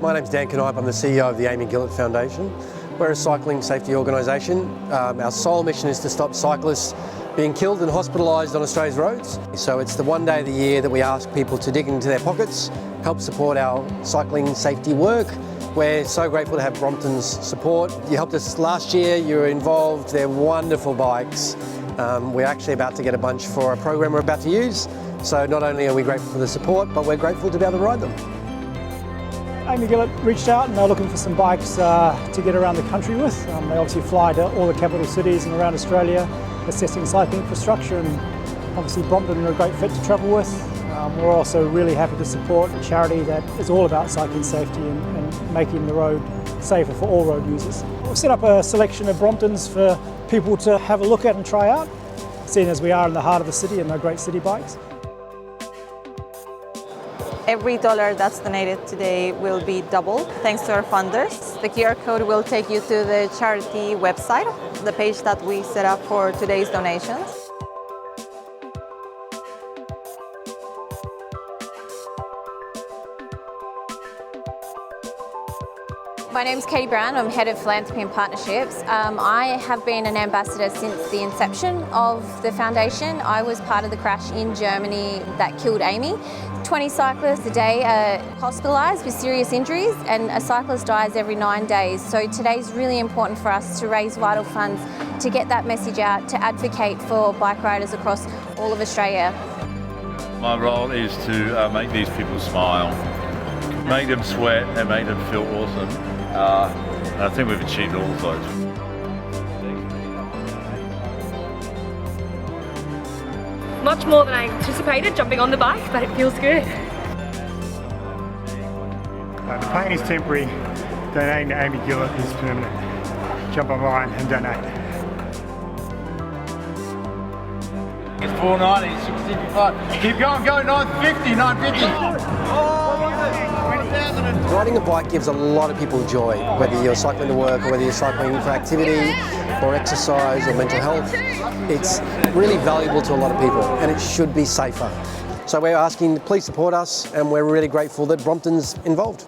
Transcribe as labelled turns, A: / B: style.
A: My name's Dan Knipe, I'm the CEO of the Amy Gillett Foundation. We're a cycling safety organisation. Our sole mission is to stop cyclists being killed and hospitalised on Australia's roads. So it's the one day of the year that we ask people to dig into their pockets, help support our cycling safety work. We're so grateful to have Brompton's support. You helped us last year, you were involved, they're wonderful bikes. We're actually about to get a bunch for a program we're about to use. So not only are we grateful for the support, but we're grateful to be able to ride them.
B: Amy Gillett reached out and they're looking for some bikes to get around the country with. They obviously fly to all the capital cities and around Australia, assessing cycling infrastructure, and obviously Brompton are a great fit to travel with. We're also really happy to support a charity that is all about cycling safety and making the road safer for all road users. We've set up a selection of Bromptons for people to have a look at and try out, seeing as we are in the heart of the city and they're great city bikes.
C: Every dollar that's donated today will be doubled thanks to our funders. The QR code will take you to the charity website, the page that we set up for today's donations.
D: My name's Katie Brown, I'm Head of Philanthropy and Partnerships. I have been an ambassador since the inception of the foundation. I was part of the crash in Germany that killed Amy. 20 cyclists a day are hospitalised with serious injuries, and a cyclist dies every 9 days. So today's really important for us to raise vital funds to get that message out, to advocate for bike riders across all of Australia.
E: My role is to make these people smile, make them sweat and make them feel awesome. And I think we've achieved all of those.
F: Much more than I anticipated jumping on the bike, but it feels good.
G: The pain is temporary, donating to Amy Gillett is permanent. Jump online and donate.
E: It's 490, 655. Keep going, go 950, 950.
A: Riding a bike gives a lot of people joy, whether you're cycling to work or whether you're cycling for activity or exercise or mental health. It's really valuable to a lot of people and it should be safer. So we're asking, please support us, and we're really grateful that Brompton's involved.